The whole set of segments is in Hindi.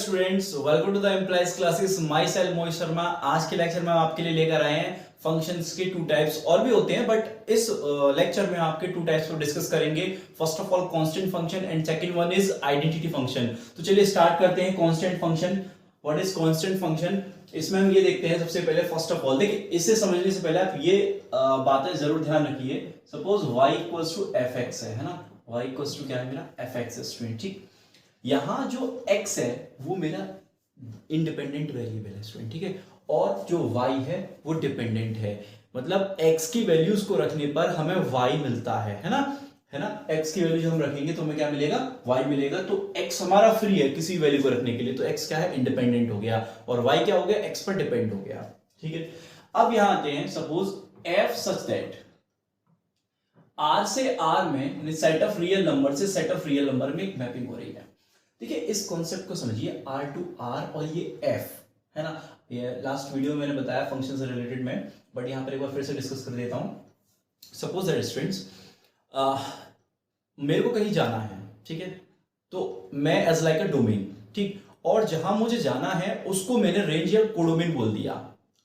Students, welcome to the employees classes. Myself Mohit Sharma. आज के लेक्चर में हम आपके लिए लेकर आए हैं फंक्शंस के टू टाइप्स। और भी होते हैं बट इस लेक्चर में आपके टू टाइप्स को डिस्कस करेंगे। First of all constant function and second one is identity function. तो चलिए स्टार्ट करते हैं। Constant function, what is constant function? इसमें हम ये देखते हैं सबसे पहले। फर्स्ट ऑफ ऑल देखिए, इसे समझने से पहले आप ये बातें जरूर ध्यान रखिए। Suppose y equals to F X है ना, y इक्वल्स टू क्या है मेरा एफ एक्स स्टूडेंट। ठीक, यहां जो x है वो मेरा इंडिपेंडेंट वेरिएबल है स्टूडेंट, ठीक है, और जो y है वो डिपेंडेंट है। मतलब x की वैल्यूज को रखने पर हमें y मिलता है ना, है ना। x की वैल्यू जो हम रखेंगे तो हमें क्या मिलेगा, y मिलेगा। तो x हमारा फ्री है किसी वैल्यू को रखने के लिए, तो x क्या है, इंडिपेंडेंट हो गया, और y क्या हो गया, x पर डिपेंड हो गया। ठीक है, अब यहां आते हैं। Suppose f such that r से r में सेट ऑफ रियल नंबर से सेट ऑफ रियल नंबर में एक मैपिंग हो रही है। देखिए, इस कॉन्सेप्ट को समझिए, r टू r और ये f है ना। ये लास्ट वीडियो में मैंने बताया फंक्शन से रिलेटेड में, बट यहां पर एक बार फिर से डिस्कस कर देता हूं। सपोज दैट स्टूडेंट्स, मेरे को कहीं जाना है, ठीक है, तो मैं एज लाइक अ डोमेन, ठीक, और जहां मुझे जाना है उसको मैंने रेंज या कोडोमेन बोल दिया,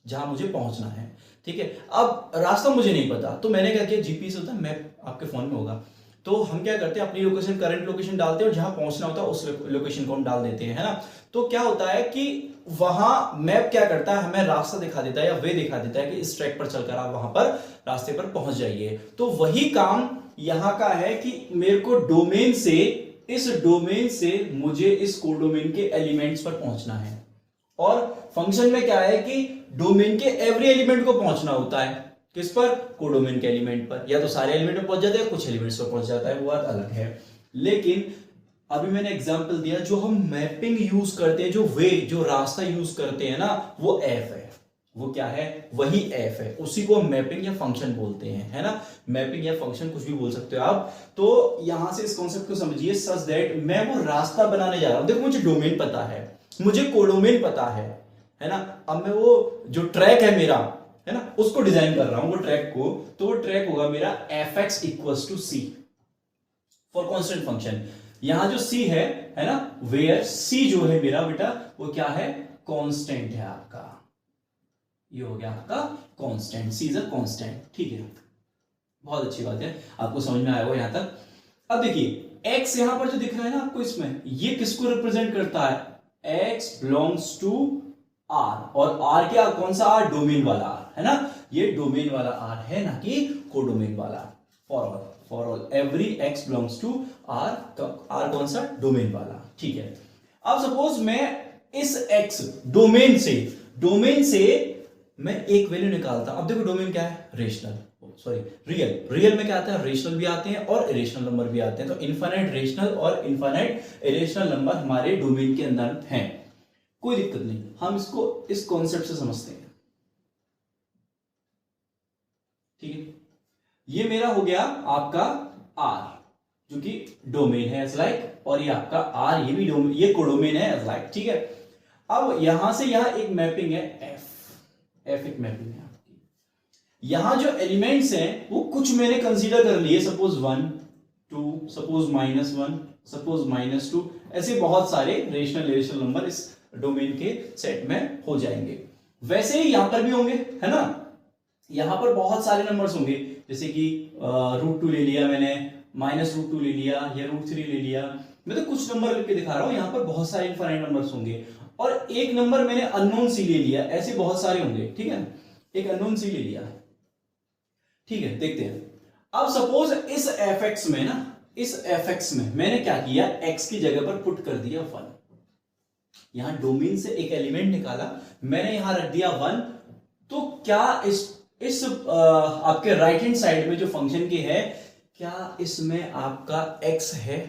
जहां मुझे पहुंचना है। ठीक है, अब रास्ता मुझे नहीं पता, तो मैंने क्या किया, जीपीएस होता है, मैप आपके फोन में होगा, तो हम क्या करते हैं, अपनी लोकेशन, करंट लोकेशन डालते हैं, और जहां पहुंचना होता है उस लोकेशन को हम डाल देते हैं, है ना। तो क्या होता है कि वहां मैप क्या करता है, हमें रास्ता दिखा देता है या वे दिखा देता है कि इस ट्रैक पर चलकर आप वहां पर रास्ते पर पहुंच जाइए। तो वही काम यहां का है कि मेरे को डोमेन से, इस डोमेन से मुझे इस कोडोमेन के एलिमेंट्स पर पहुंचना है। और फंक्शन में क्या है कि डोमेन के एवरी एलिमेंट को पहुंचना होता है। किस पर, कोडोमेन के एलिमेंट पर। या तो सारे एलिमेंट पर पहुंच जाते हैं, कुछ एलिमेंट्स पर पहुंच जाता है, वो बात अलग है। लेकिन अभी मैंने एग्जांपल दिया, जो हम मैपिंग यूज करते हैं, जो वे, जो रास्ता यूज करते हैं ना, वो एफ है। वो क्या है, वही एफ है, उसी को हम मैपिंग या फंक्शन बोलते हैं, है ना। मैपिंग या फंक्शन कुछ भी बोल सकते हो आप। तो यहां से इस कॉन्सेप्ट को समझिए, सच दैट मैं वो रास्ता बनाने जा रहा हूं। देखो, मुझे डोमेन पता है, मुझे कोडोमेन पता है ना। अब मैं वो जो ट्रैक है मेरा, है ना, उसको डिजाइन कर रहा हूं, वो ट्रैक को। तो वो ट्रैक होगा मेरा F X equals to C for constant function. यहां जो सी है ना, वेयर सी जो है मेरा बेटा, वो क्या है, कांस्टेंट है आपका। ये हो गया आपका constant, C is a constant. ठीक है, बहुत अच्छी बात है, आपको समझ में आया होगा यहां तक। अब देखिए, x यहां पर जो दिख रहा है ना आपको, इसमें ये किसको रिप्रेजेंट करता है, x बिलोंग्स टू r, और r क्या, कौन सा r, डोमेन वाला r, है ना। ये डोमेन वाला r है, ना कि कोडोमेन वाला। For all every x belongs to r, r कौन सा, डोमेन वाला। ठीक है, अब सपोज मैं इस x डोमेन से मैं एक वैल्यू निकालता। अब देखो, डोमेन क्या है, रेशनल, सॉरी रियल में क्या आता है, रेशनल भी आते हैं और इरेशनल नंबर भी आते हैं। तो इनफाइनाइट रेशनल और इनफाइनाइट इरेशनल नंबर हमारे डोमेन के अंदर हैं, कोई दिक्कत नहीं, हम इसको इस कॉन्सेप्ट से समझते हैं। ठीक है, ये मेरा हो गया आपका R, जो कि डोमेन है एज लाइक, और ये आपका R, ये भी डोमेन, ये कोडोमेन है एज लाइक। ठीक है, अब यहां से यहां एक मैपिंग है F एक मैपिंग है आपकी। यहां जो एलिमेंट्स हैं वो कुछ मैंने कंसीडर कर लिए, सपोज 1 2, सपोज -1, सपोज -2, ऐसे बहुत सारे रेशनल इरेशनल नंबर इस डोमेन के सेट में हो जाएंगे। वैसे ही यहां पर भी होंगे, है ना। यहां पर बहुत सारे नंबर्स होंगे, जैसे कि √2 ले लिया मैंने, -√2 ले लिया, या √3 ले लिया। मैं तो कुछ नंबर लिख के दिखा रहा हूं, यहां पर बहुत सारे इनफाइनाइट नंबर्स होंगे। और एक नंबर मैंने अननोन सी ले लिया, ऐसे बहुत सारे होंगे। ठीक है, एक अननोन सी ले लिया। ठीक है, देखते हैं। अब सपोज इस fx में ना, इस fx में मैंने क्या किया, x की जगह पर पुट कर दिया 1। यहां डोमेन से एक एलिमेंट निकाला, मैंने यहां रख दिया 1। तो क्या इस आपके राइट हैंड साइड में जो फंक्शन के है, क्या इसमें आपका x है,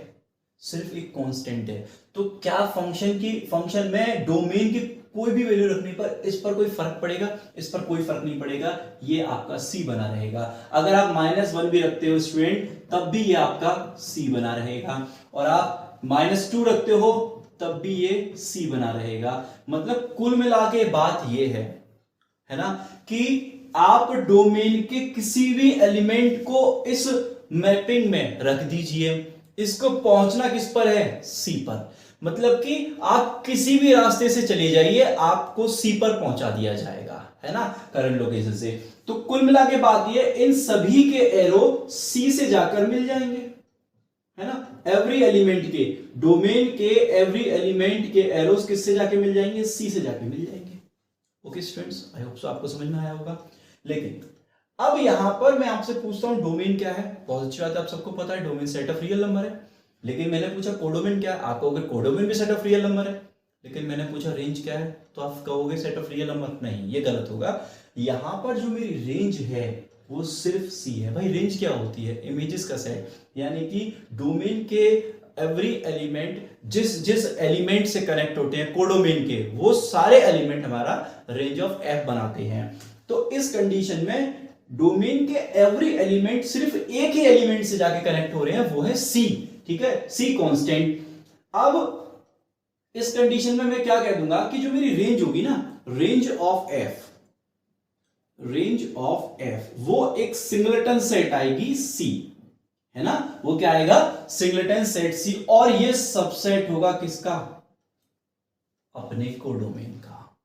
सिर्फ एक कांस्टेंट है। तो क्या फंक्शन में डोमेन की कोई भी वैल्यू रखने पर इस पर कोई फर्क पड़ेगा, इस पर कोई फर्क नहीं पड़ेगा, ये आपका c बना रहेगा। अगर आप -1 भी रखते हो स्टूडेंट, तब भी ये आपका c बना रहेगा, और आप -2 रखते हो तब भी ये c बना रहेगा। मतलब कुल मिला के बात ये है ना, कि आप डोमेन के किसी भी एलिमेंट को इस मैपिंग में रख दीजिए, इसको पहुंचना किस पर है, सी पर। मतलब कि आप किसी भी रास्ते से चले जाइए, आपको सी पर पहुंचा दिया जाएगा, है ना, करंट लोकेशन से। तो कुल मिला के बात ये, इन सभी के एरो सी से जाकर मिल जाएंगे, है ना। एवरी एलिमेंट के, डोमेन के एवरी एलिमेंट के एरोस किससे जाके मिल जाएंगे, सी से जाके मिल जाएंगे। Okay students, I hope so आपको समझ में आया होगा। लेकिन अब यहां पर मैं आपसे पूछता हूं डोमेन क्या है। बहुत अच्छी बात है, आप सबको पता है domain set of real number है। लेकिन मैंने पूछा कोडोमेन क्या है, आप कहोगे कोडोमेन भी सेट ऑफ रियल नंबर है। लेकिन मैंने पूछा रेंज क्या है, तो आप कहोगे सेट ऑफ रियल नंबर। नहीं, ये गलत होगा। यहां पर जो मेरी रेंज है वो सिर्फ सी है। भाई रेंज क्या होती है, इमेजेस का सेट, यानी कि डोमेन के एवरी एलिमेंट जिस जिस एलिमेंट से कनेक्ट होते हैं कोडोमेन के, वो सारे एलिमेंट हमारा रेंज ऑफ एफ बनाते हैं। तो इस कंडीशन में डोमेन के एवरी एलिमेंट सिर्फ एक ही एलिमेंट से जाके कनेक्ट हो रहे हैं, वो है सी, ठीक है, सी कांस्टेंट। अब इस कंडीशन में मैं क्या कह दूंगा कि जो मेरी रेंज होगी ना, range of F, range of F वो एक सिंगलेटन सेट आएगी सी, है ना। वो क्या आएगा, सिंगलेटन सेट सी, और ये सबसेट होगा किसका, अपने कोडोमेन का।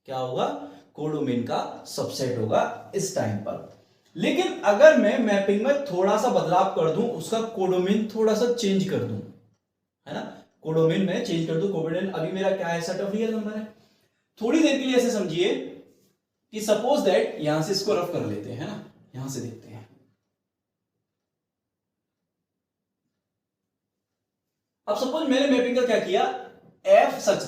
क्या होगा, कोडोमेन का सबसेट होगा इस टाइम पर। लेकिन अगर मैं मैपिंग में थोड़ा सा बदलाव कर दूं, उसका कोडोमेन थोड़ा सा चेंज कर दूं, है ना, कोडोमेन में चेंज कर दूं। कोडोमेन अभी मेरा क्या है, सेट ऑफ रियल नंबर है। थोड़ी देर के लिए ऐसे समझिए कि सपोज दैट, यहां से इसको रफ कर लेते हैं, है ना, यहां से देखते हैं। अब सपोज मैंने मैपिंग का क्या किया, एफ सच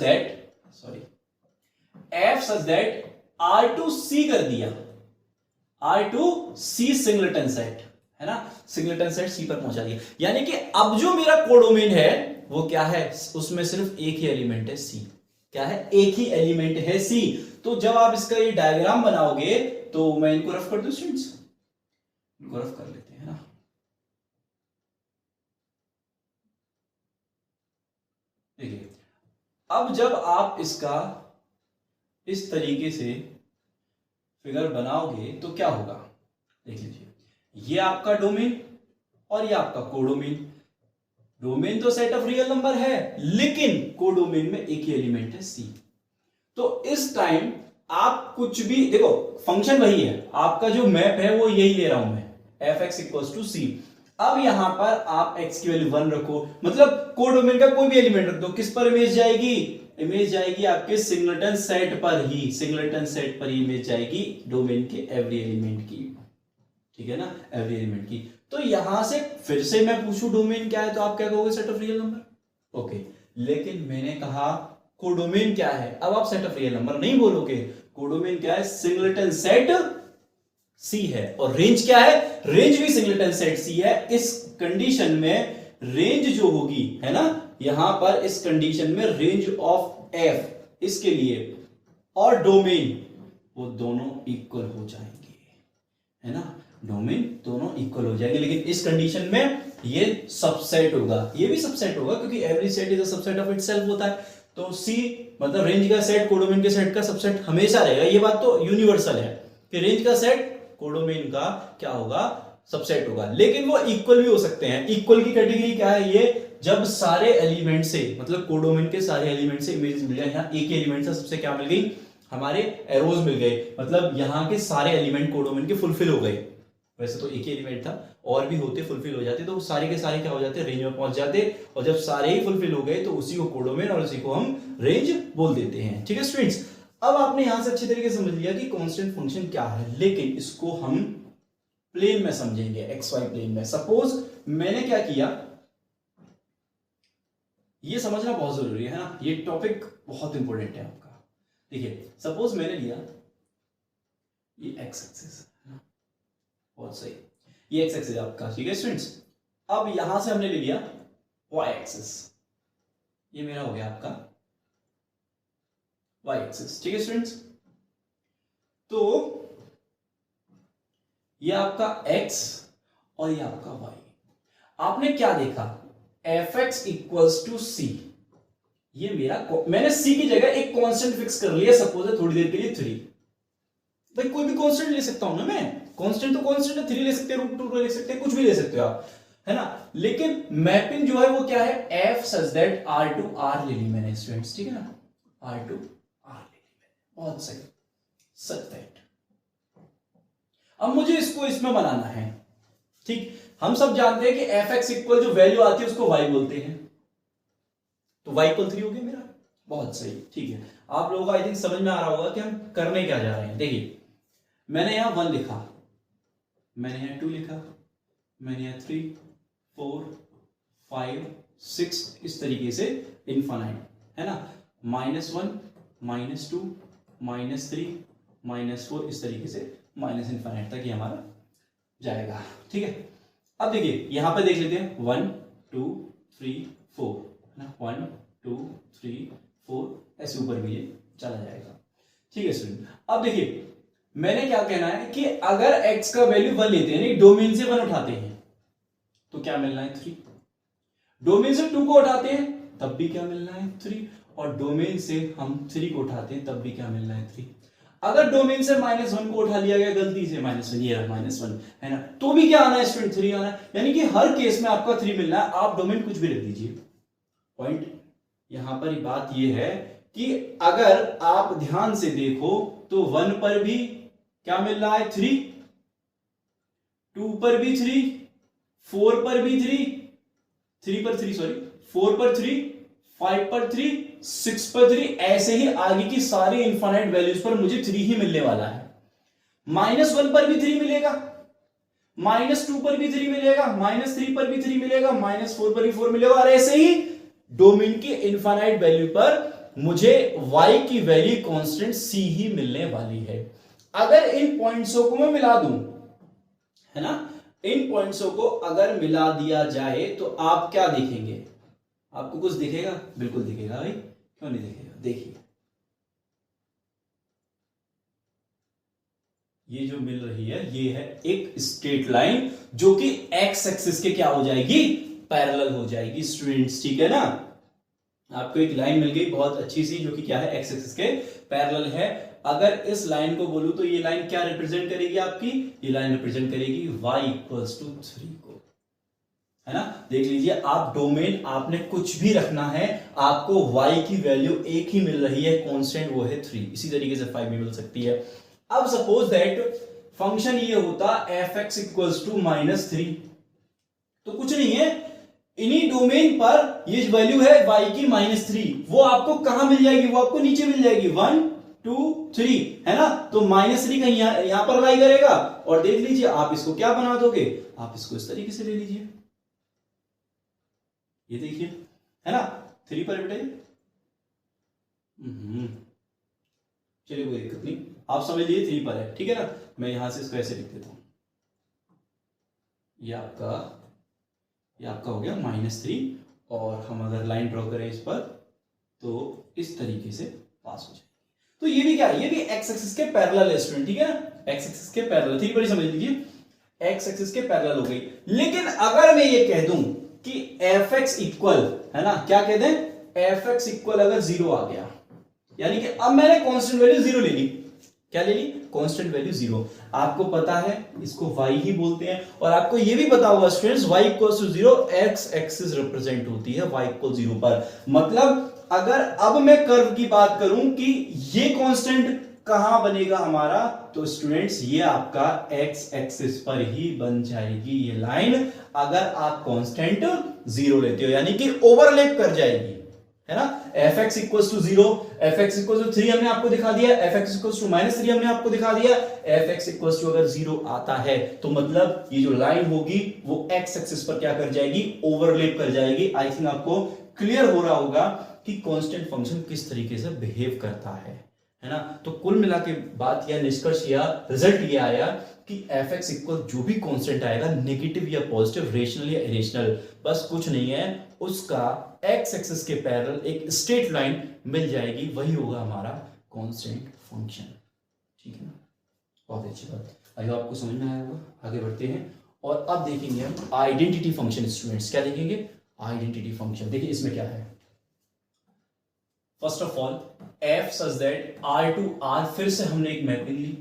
दैट R2C कर दिया, R2C सिंगलेटन सेट, है ना, सिंगलेटन सेट सी पर पहुंचा दिया। यानी कि अब जो मेरा कोडोमेन है वो क्या है, उसमें सिर्फ एक ही एलिमेंट है सी। क्या है, एक ही एलिमेंट है सी। तो जब आप इसका ये डायग्राम बनाओगे, तो मैं इनको रफ कर दूं स्टूडेंट्स, इनको रफ कर लेते हैं ना। देखिए, अब जब आप इसका इस तरीके से फिगर बनाओगे तो क्या होगा, देख लीजिए, ये आपका डोमेन और ये आपका कोडोमेन। डोमेन तो सेट ऑफ रियल नंबर है, लेकिन कोडोमेन में एक ही एलिमेंट है सी। तो इस टाइम आप कुछ भी देखो, फंक्शन वही है, आपका जो मैप है वो यही ले रहा हूं मैं, एफ एक्स इक्वल टू सी। अब यहां पर आप x की वैल्यू 1 रखो, मतलब कोडोमेन का कोई भी एलिमेंट रख दो, किस पर इमेज जाएगी, इमेज जाएगी आपके सिंगलेटन सेट पर ही, सिंगलेटन सेट पर ही इमेज जाएगी डोमेन के एवरी एलिमेंट की, ठीक है ना, एवरी एलिमेंट की। तो यहां से फिर से मैं पूछूं डोमेन क्या है, तो आप क्या कहोगे, set of real number. Okay, लेकिन मैंने कहा कोडोमेन क्या है, अब आप सेट ऑफ रियल नंबर नहीं बोलोगे। कोडोमेन क्या है, सिंगलेटन सेट सी है। और रेंज क्या है, रेंज भी सिंगलेटन सेट सी है। इस कंडीशन में रेंज जो होगी, है ना, यहां पर इस कंडीशन में रेंज ऑफ एफ इसके लिए और डोमेन वो दोनों इक्वल हो जाएंगे, है ना, डोमेन दोनों इक्वल हो जाएंगे। लेकिन इस कंडीशन में ये सबसेट होगा, ये भी सबसेट होगा, क्योंकि every set is a subset of itself होता है। तो सी मतलब रेंज का सेट कोडोमेन के सेट का सबसेट हमेशा रहेगा। ये बात तो यूनिवर्सल है कि रेंज का सेट कोडोमेन का क्या होगा, सबसेट होगा। लेकिन वो इक्वल भी हो सकते हैं। इक्वल की कैटेगरी क्या है, ये जब सारे एलिमेंट से, मतलब कोडोमेन के सारे एलिमेंट से इमेजेस मिल जाए। यहां एक ही एलिमेंट से सबसे क्या मिल गई, हमारे एरोज मिल गए, मतलब यहां के सारे एलिमेंट कोडोमेन के फुलफिल हो गए। वैसे तो एक ही एलिमेंट था, और भी होते फुलफिल हो जाते, तो सारे के सारे क्या हो जाते, रेंज में पहुंच जाते। और जब सारे ही फुलफिल हो गए तो उसी को कोडोमेन और उसी को हम रेंज बोल देते हैं। ठीक है स्टूडेंट्स, अब आपने यहां से अच्छे तरीके से समझ लिया कि कांस्टेंट फंक्शन क्या है। लेकिन इसको हम प्लेन में समझेंगे, एक्स वाई प्लेन में। सपोज मैंने क्या किया, ये समझना बहुत जरूरी है ना, ये टॉपिक बहुत इंपॉर्टेंट है आपका। देखिए, सपोज मैंने लिया ये एक्स एक्सिस, बहुत सही, ये एक्स एक्सिस आपका, ठीक है स्टूडेंट्स। अब यहां से हमने ले लिया वाई एक्सिस, ये मेरा हो गया आपका वाई एक्सिस, ठीक है स्टूडेंट्स। तो ये आपका x और ये आपका y। आपने क्या देखा, fx इक्वल्स टू सी, ये मेरा, मैंने c की जगह एक कांस्टेंट फिक्स कर लिया, सपोज है थोड़ी देर के लिए 3। भाई कोई भी कांस्टेंट ले सकता हूं ना मैं, कांस्टेंट तो कांस्टेंट है, 3 ले सकते हैं, √2 ले सकते हैं, कुछ भी ले सकते हो आप, है ना। लेकिन मैपिंग जो है वो क्या है, F such that R to R ले ली मैंने स्टूडेंट्स, ठीक है ना, आर टू आर ले ली मैंने, बहुत सही, सच दैट। अब मुझे इसको इसमें बनाना है, ठीक। हम सब जानते हैं कि एफ एक्स इक्वल जो वैल्यू आती है उसको वाई बोलते हैं, तो वाई इक्वल 3 हो गया मेरा, बहुत सही, ठीक है। आप लोगों को आई थिंक समझ में आ रहा होगा कि हम करने क्या जा रहे हैं। देखिए मैंने यहां 1 लिखा, मैंने यहां 2 लिखा, मैंने यहां 3 4 5 6, इस तरीके से इनफाइनाइट, है ना, -1 -2 -3 -4, इस तरीके से माइनस इनफाइनाइट तक ये हमारा जाएगा, ठीक है। अब देखिए यहां पे देख लेते हैं 1 2 3 4, है ना, 1 2 3 4, ऐसे ऊपर भी ये चला जाएगा, ठीक है स्टूडेंट। अब देखिए मैंने क्या कहना है कि अगर x का वैल्यू 1 लेते हैं, डोमेन से 1 उठाते हैं तो क्या मिलना है 3, डोमेन से 2 को उठाते हैं तब भी क्या मिलना है 3, और डोमेन से हम 3 को उठाते हैं तब भी क्या मिलना है 3। अगर डोमेन से -1 को उठा लिया गया गलती से, -1 ये रहा -1, है ना, तो भी क्या आना है स्टूडेंट 3 आना है, यानी कि हर केस में आपका 3 मिलना है। आप डोमेन कुछ भी रख दीजिए, पॉइंट यहां पर बात ये है कि अगर आप ध्यान से देखो तो 1 पर भी क्या मिल रहा है 3, 2 पर भी 3, 4 पर भी 3, 3 पर 3 सॉरी 4 पर 3, 5 पर 3, 6 पर 3, ऐसे ही आगे की सारी इनफाइनाइट वैल्यूज पर मुझे 3 ही मिलने वाला है। -1 पर भी 3 मिलेगा, -2 पर भी 3 मिलेगा, -3 पर भी 3 मिलेगा, -4 पर भी 4 मिलेगा, और ऐसे ही डोमेन की इनफाइनाइट वैल्यू पर मुझे y की वैल्यू कांस्टेंट c ही मिलने वाली है। अगर इन पॉइंट्सों को मैं मिला दूं, है ना, इन पॉइंट्सों को अगर मिला दिया जाए तो आप क्या देखेंगे, आपको कुछ दिखेगा, बिल्कुल दिखेगा भाई, क्यों नहीं दिखेगा, देखिए ये जो मिल रही है ये है एक स्ट्रेट लाइन जो कि एक्स एक्सिस के क्या हो जाएगी, पैरेलल हो जाएगी स्टूडेंट्स, ठीक है ना। आपको एक लाइन मिल गई बहुत अच्छी सी जो कि क्या है, एक्स एक्सिस के पैरेलल है। अगर इस लाइन को बोलूं तो ये लाइन क्या रिप्रेजेंट करेगी आपकी, ये लाइन रिप्रेजेंट करेगी y इक्वल्स टू 3 को, है ना। देख लीजिए आप डोमेन आपने कुछ भी रखना है, आपको y की वैल्यू एक ही मिल रही है, कांस्टेंट वो है 3, इसी तरीके से 5 भी मिल सकती है। अब सपोज दैट फंक्शन ये होता f(x) इक्वल्स टू -3, तो कुछ नहीं है, इन्हीं डोमेन पर ये वैल्यू है y की -3, वो आपको कहां मिल जाएगी, वो आपको नीचे मिल जाएगी 1 2 3, है ना। तो -3 कहीं यहां पर लाई करेगा, और देख लीजिए आप इसको क्या बना दोगे, आप इसको इस तरीके से ले लीजिए, ये देखिए, है ना, 3 पर बेटे, चलिए कोई दिक्कत नहीं, आप समझ लीजिए 3 पर है, ठीक है ना। मैं यहां से इसको ऐसे लिख देता हूं, ये आपका हो गया -3, और हम अगर लाइन ड्रॉ करें इस पर तो इस तरीके से पास हो जाएगी। तो ये भी क्या है, ये भी एक्स एक्सिस के पैरेलल है स्टूडेंट, ठीक है ना, एक्स एक्सिस के पैरेलल, 3 पर ही समझ लीजिए, एक्स एक्सिस के पैरेलल हो गई। लेकिन अगर मैं ये कह दूं कि एफ एक्स इक्वल, है ना, क्या कह दें, एफ एक्स इक्वल अगर 0 आ गया, यानी कि अब मैंने कांस्टेंट वैल्यू 0 ले ली, क्या ले ली, कांस्टेंट वैल्यू 0, आपको पता है इसको y ही बोलते हैं, और आपको ये भी पता होगा students y equals to 0, X axis represent होती है y इक्वल 0 पर। मतलब अगर अब मैं कर्व की बात करूं कि ये कांस्टेंट कहां बनेगा हमारा, तो स्टूडेंट्स ये आपका x एक्सिस पर ही बन जाएगी ये लाइन, अगर आप कांस्टेंट 0 लेते हो, यानी कि ओवरलैप कर जाएगी, है ना। F X equals to 0, F X equals to 3 हमने आपको दिखा दिया, एफ एक्स इक्वल्स टू -3 हमने आपको दिखा दिया, एफ एक्स इक्वल्स टू अगर 0 आता है तो मतलब ये जो लाइन होगी वो एक्स एक्सिस पर क्या कर जाएगी, ओवरलैप कर जाएगी। आई थिंक आपको क्लियर हो रहा होगा कि कांस्टेंट फंक्शन किस तरीके से बिहेव करता है ना। तो कुल मिला के बात या निष्कर्ष या रिजल्ट ये आया कि एफ एक्स इक्वल जो भी कांस्टेंट आएगा, नेगेटिव या पॉजिटिव, रेशनल या इरेशनल, बस कुछ नहीं है, उसका एक्स एक्सिस के पैरेलल एक स्ट्रेट लाइन मिल जाएगी, वही होगा हमारा कांस्टेंट फंक्शन, ठीक है ना। बहुत अच्छी बात, आई होप आपको समझ में आया होगा। आगे बढ़ते हैं और अब देखेंगे हम आइडेंटिटी फंक्शन स्टूडेंट्स, क्या देखेंगे, आइडेंटिटी फंक्शन। देखिए इसमें क्या है, first of all F such that R to R, फिर से हमने एक मैपिंग ली,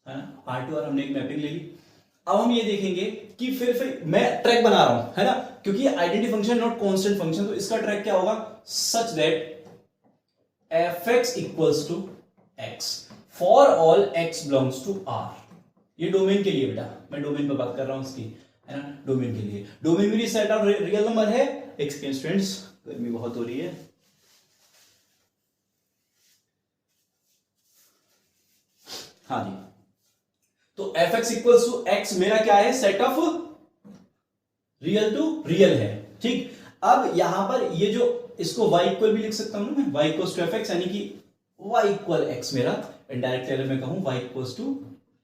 है ना, R to R हमने एक मैपिंग ले ली। अब हम ये देखेंगे कि फिर मैं ट्रैक बना रहा हूं, है ना, क्योंकि identity function not constant function, तो इसका ट्रैक क्या होगा, such that fx equals to x for all x belongs to r। ये डोमेन के लिए बेटा, मैं डोमेन पे बात कर रहा हूं इसकी, है ना, डोमेन के लिए। डोमेन मेरी सेट ऑफ रियल नंबर है। एक सेकंड स्टूडेंट्स, गर्मी बहुत हो रही है। हाँ जी, तो fx इक्वल्स टू x मेरा क्या है, set of real to real है, ठीक। अब यहां पर ये जो, इसको y इक्वल भी लिख सकता हूं मैं, y इक्वल्स टू fx, यानी कि y इक्वल x मेरा, इनडायरेक्ट अगर मैं कहूं y इक्वल्स टू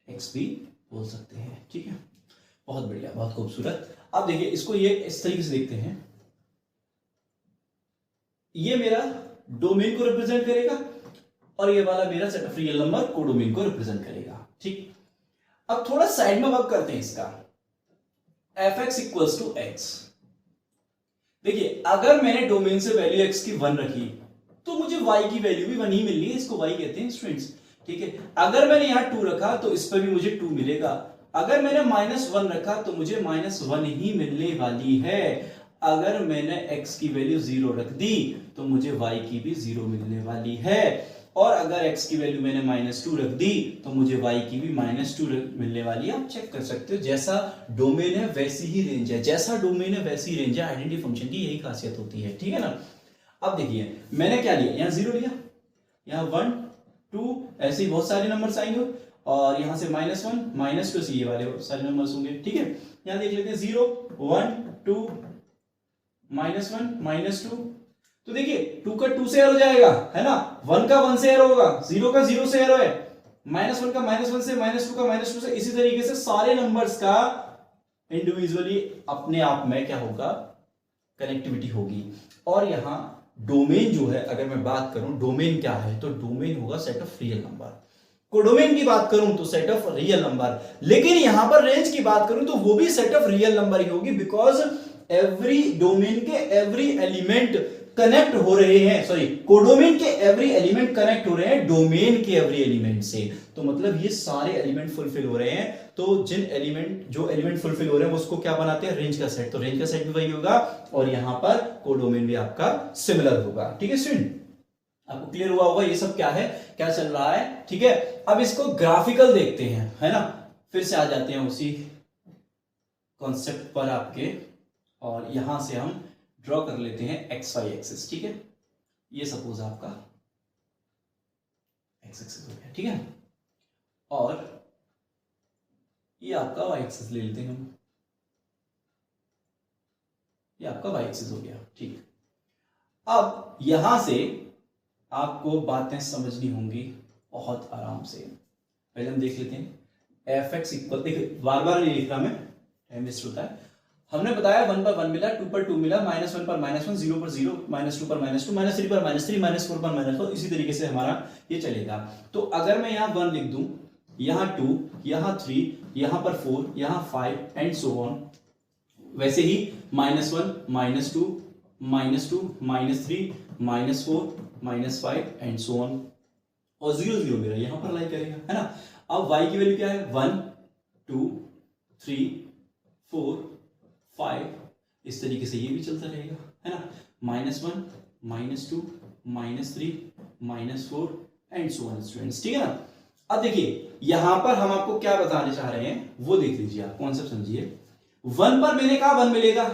x भी बोल सकते हैं, ठीक है। बहुत बढ़िया, बहुत खूबसूरत। अब देखिए इसको ये इस तरीके से देखते हैं, ये मेरा डोमेन को रिप्रेजेंट करेगा और ये वाला मेरा set of real number codomain को रिप्रेजेंट करेगा, ठीक। अब थोड़ा साइड में वर्क करते हैं इसका, fx इक्वल्स टू x। देखिए अगर मैंने डोमेन से वैल्यू x की 1 रखी तो मुझे y की वैल्यू भी 1 ही मिल रही है, इसको y कहते हैं स्टूडेंट्स, ठीक है। अगर मैंने यहां 2 रखा तो इस पर भी मुझे 2 मिलेगा, अगर मैंने -1 रखा तो मुझे -1 ही मिलने वाली है, अगर मैंने x की वैल्यू 0 रख दी तो मुझे y की भी 0 मिलने वाली है, और अगर x की वैल्यू मैंने -2 रख दी तो मुझे y की भी -2 मिलने वाली है। आप चेक कर सकते हो, जैसा डोमेन है वैसी ही रेंज है, जैसा डोमेन है वैसी रेंज है, आइडेंटिटी फंक्शन की यही खासियत होती है, ठीक है ना। अब देखिए मैंने क्या लिया, यहाँ 0 लिया, यहाँ 1 2 ऐसे ही बहुत सारे नंबर्स आएंगे, और यहां से -1 -2 से ये वाले सारे नंबर्स होंगे, ठीक है। यहां देख लेते हैं 0 1 2 -1 -2, तो देखिए 2 का 2 से एरो जाएगा, है ना, 1 का 1 से एरो होगा, 0 का 0 से एरो है, -1 का -1 से, -2 का -2 से, इसी तरीके से सारे नंबर्स का इंडिविजुअली अपने आप में क्या होगा, कनेक्टिविटी होगी। और यहां डोमेन जो है, अगर मैं बात करूं डोमेन क्या है, तो डोमेन होगा set of real number. Codomain की बात करूं तो सेट ऑफ रियल नंबर, लेकिन यहां पर रेंज की बात करूं तो वो भी सेट ऑफ रियल नंबर ही होगी, बिकॉज एवरी डोमेन के एवरी एलिमेंट कनेक्ट हो रहे हैं, सॉरी कोडोमेन के एवरी एलिमेंट कनेक्ट हो रहे हैं डोमेन के एवरी एलिमेंट से, तो मतलब ये सारे एलिमेंट फुलफिल हो रहे हैं। तो जो एलिमेंट फुलफिल हो रहे हैं उसको क्या बनाते हैं, रेंज का सेट, तो रेंज का सेट भी वही होगा, और यहां पर कोडोमेन भी आपका सिमिलर होगा, ठीक है स्टूडेंट। आपको क्लियर हुआ होगा ये सब क्या है, क्या चल रहा है, ठीक है। अब इसको ग्राफिकल देखते हैं, है ना, फिर से आ जाते हैं उसी कॉन्सेप्ट पर आपके, और यहां से हम ड्रॉ कर लेते हैं XY एक्सिस, ठीक है। ये सपोज आपका X एक्सिस हो गया, ठीक है, और ये आपका Y एक्सिस ले लेते हैं हम, ये आपका Y एक्सिस हो गया, ठीक। अब यहां से आपको बातें समझनी होंगी बहुत आराम से। पहले हम देख लेते हैं fx इक्वल, देखिए बार बार नहीं लिख रहा मैं, टाइम वेस्ट होता है। हमने बताया 1 पर 1 मिला, 2 पर 2 मिला, -1 पर -1, 0 पर 0, -2 पर -2, -3 पर -3, -4 पर -4, इसी तरीके से हमारा ये चलेगा। तो अगर मैं यहाँ 1 लिख दूं, यहाँ 2, यहाँ 3, यहाँ पर 4, यहाँ 5 एंड सो ऑन, वैसे ही -1 -2 -2 -3 -4 -5 एंड सो ऑन, और 0 0 मेरा यहां पर लाई करेगा, है ना। अब y की वैल्यू क्या है, 1 2 3 4 5, इस तरीके से ये भी चलता रहेगा, है ना, -1 -2 -3 -4 एंड सो ऑन स्टूडेंट्स, ठीक है ना। अब देखिए यहां पर हम आपको क्या बताने चाह रहे हैं वो देख लीजिए, आप कॉन्सेप्ट समझिए। 1 पर मैंने कहा 1 मिलेगा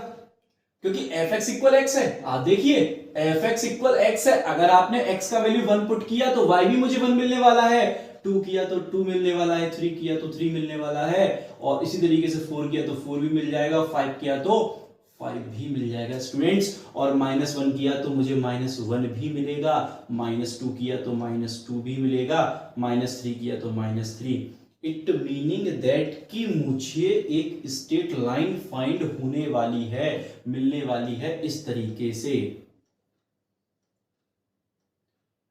क्योंकि fx इक्वल x है, आप देखिए fx इक्वल x है, अगर आपने x का वैल्यू 1 पुट किया तो y भी मुझे 1 मिलने वाला है, 2 किया तो 2 मिलने वाला है, 3 किया तो 3 मिलने वाला है, और इसी तरीके से 4 किया तो 4 भी मिल जाएगा, 5 किया तो 5 भी मिल जाएगा स्टूडेंट्स, और -1 किया तो मुझे -1 भी मिलेगा, -2 किया तो -2 भी मिलेगा, -3 किया तो -3। इट मीनिंग दैट कि मुझे एक स्ट्रेट लाइन फाइंड होने वाली है, मिलने वाली है इस तरीके से,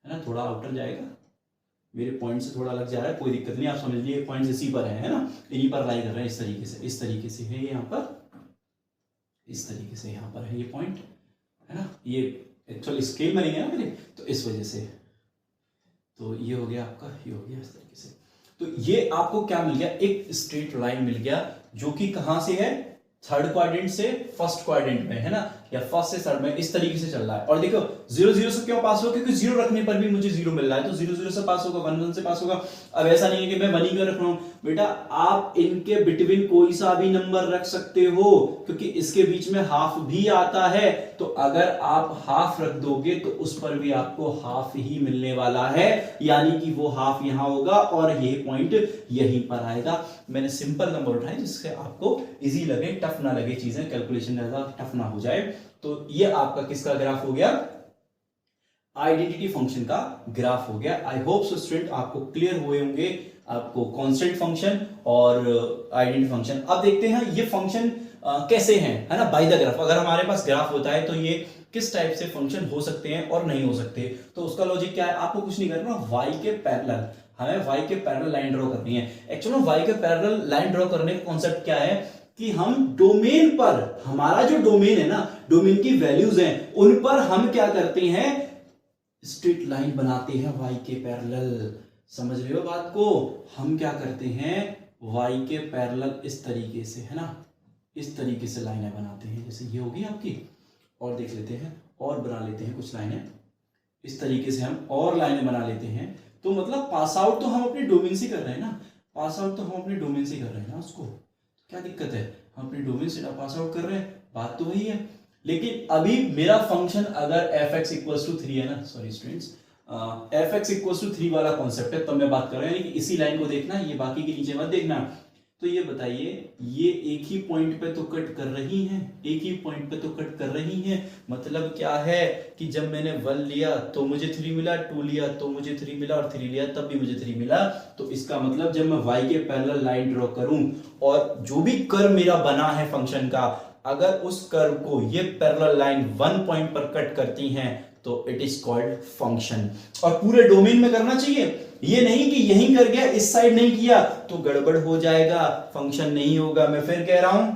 है ना। थोड़ा आउटर जाएगा, मेरे पॉइंट से थोड़ा अलग जा रहा है, कोई दिक्कत नहीं, आप समझ लीजिए पॉइंट इसी पर है ना, इन्हीं पर लाई कर रहे हैं, इस तरीके से है यहाँ पर, इस तरीके से यहाँ पर है ये पॉइंट, है ना। ये एक्चुअली स्केल बनेंगे ना मेरे, तो इस वजह से, तो ये हो गया आपका, ये हो गया इस तरीके से। तो ये आपको क्या मिल गया, एक स्ट्रेट लाइन मिल गया जो कि कहां से है, थर्ड क्वाड्रेंट से फर्स्ट क्वाड्रेंट में है ना, या फर्स्ट से थर्ड में, इस तरीके से चल रहा है। और देखो 0 0 से क्यों पास होगा, क्योंकि 0 रखने पर भी मुझे 0 मिल रहा है, तो 0 0 से पास होगा, 1 1 से पास होगा। अब ऐसा नहीं है कि मैं 1 ही क्यों रख रहा हूं बेटा, आप इनके बिटवीन कोई सा भी नंबर रख सकते हो, क्योंकि इसके बीच में हाफ भी आता है, तो अगर आप हाफ रख दोगे तो उस पर भी आपको हाफ ही मिलने वाला है, यानी कि वो हाफ यहां होगा और ये पॉइंट यहीं पर आएगा। मैंने सिंपल नंबर उठाए जिससे आपको इजी लगे, टफ ना लगे, चीजें कैलकुलेशन ज्यादा टफ ना हो जाए। तो ये आपका किसका ग्राफ हो गया, आइडेंटिटी फंक्शन का ग्राफ हो गया। आई होप सो स्टूडेंट आपको क्लियर हुए होंगे, आपको कांस्टेंट फंक्शन और आइडेंटिटी फंक्शन। अब देखते हैं ये फंक्शन कैसे हैं, है ना, बाय द ग्राफ। अगर हमारे पास ग्राफ होता है तो ये किस टाइप से फंक्शन हो सकते हैं और नहीं हो सकते। तो उसका लॉजिक क्या है, आपको कुछ नहीं करना, y के पैरेलल, हमें y के पैरेलल लाइन ड्रॉ करनी है। एक्चुअली y के पैरेलल लाइन ड्रॉ करने का कॉन्सेप्ट क्या है कि हम डोमेन पर, हमारा जो डोमेन है ना, डोमेन की वैल्यूज हैं, उन पर हम क्या करते हैं, स्ट्रेट लाइन बनाते हैं y के पैरेलल। समझ रहे हो बात को, हम क्या करते हैं y के पैरेलल इस तरीके से, है ना, इस तरीके से लाइनें बनाते हैं, जैसे ये होगी आपकी, और देख लेते हैं और बना लेते हैं कुछ लाइनें इस तरीके से, हम और लाइनें बना लेते हैं। तो मतलब पास आउट तो हम अपने डोमेन से कर रहे हैं ना, पास आउट तो हम अपने डोमेन से कर रहे हैं ना, उसको क्या दिक्कत है, हम अपने डोमेन से पास आउट कर रहे हैं, बात तो वही है। लेकिन अभी मेरा फंक्शन अगर fx इक्वल्स टू 3 है ना, sorry students, fx equals to 3 वाला कॉन्सेप्ट है, तब मैं बात कर रहा हूं कि इसी लाइन को देखना, ये बाकी के नीचे मत देखना। तो ये बताइए, ये एक ही पॉइंट पे तो कट कर रही हैं, एक ही पॉइंट पे तो कट कर रही हैं, मतलब क्या है कि जब मैंने 1 लिया तो मुझे 3 मिला, 2 लिया तो मुझे 3 मिला, और 3 लिया तब भी मुझे 3 मिला। तो इसका मतलब जब मैं y के पैरेलल लाइन ड्रॉ करूं और जो भी कर्व मेरा बना है फंक्शन का, अगर उस कर्व को ये पैरेलल लाइन 1 पॉइंट पर कट करती हैं तो इट इज कॉल्ड फंक्शन। और पूरे डोमेन में करना चाहिए, ये नहीं कि यहीं कर गया इस साइड नहीं किया तो गड़बड़ हो जाएगा, फंक्शन नहीं होगा। मैं फिर कह रहा हूं,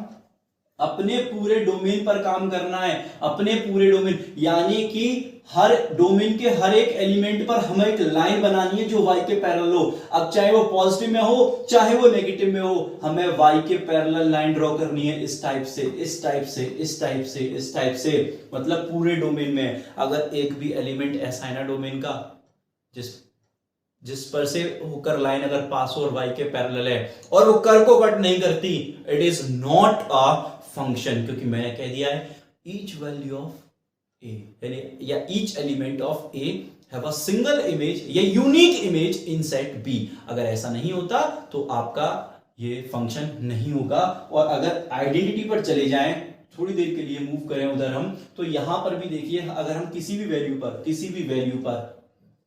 अपने पूरे डोमेन पर काम करना है, अपने पूरे डोमेन, यानी कि हर डोमेन के हर एक एलिमेंट पर हमें एक लाइन बनानी है जो y के पैरेलल हो। अब चाहे वो पॉजिटिव में हो चाहे वो नेगेटिव में हो, हमें y के पैरेलल लाइन ड्रॉ करनी है इस टाइप से, इस टाइप से, इस टाइप से, इस टाइप से, मतलब पूरे डोमेन में। अगर एक भी एलिमेंट ऐसा है ना डोमेन का जिस पर से होकर लाइन अगर पास हो और y के पैरेलल है और वो कर्व को कट नहीं करती, it is not a function, क्योंकि मैंने कह दिया है ईच वैल्यू ऑफ ए या each element of A have a single image या unique image in set B. अगर ऐसा नहीं होता तो आपका ये फंक्शन नहीं होगा। और अगर आइडेंटिटी पर चले जाएं, थोड़ी देर के लिए मूव करें उधर हम, तो यहां पर भी देखिए, अगर हम किसी भी वैल्यू पर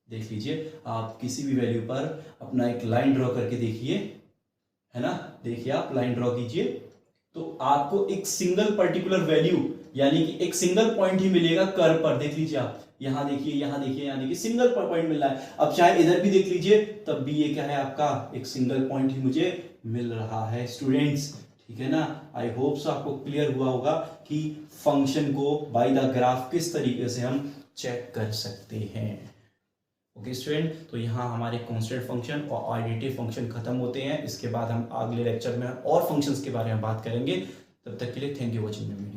देख लीजिए, आप किसी भी वैल्यू पर अपना एक लाइन ड्रॉ करके देखिए, है ना, देखिए आप लाइन ड्रॉ कीजिए तो आपको एक सिंगल पर्टिकुलर वैल्यू यानी कि एक सिंगल पॉइंट ही मिलेगा कर्व पर। देख लीजिए आप, यहां देखिए, यहां देखिए, यहां देखिए, सिंगल पॉइंट मिल रहा है। अब चाहे इधर भी देख लीजिए, तब भी ये क्या है आपका एक सिंगल पॉइंट ही मुझे मिल रहा है स्टूडेंट्स, ठीक है ना। आई होप सो आपको क्लियर हुआ होगा कि फंक्शन को बाय द ग्राफ किस तरीके से हम चेक कर सकते हैं। ओके स्टूडेंट, तो यहाँ हमारे कांस्टेंट फंक्शन और आइडेंटिटी फंक्शन खत्म होते हैं। इसके बाद हम अगले लेक्चर में और फंक्शंस के बारे में बात करेंगे। तब तक के लिए thank you watching the video.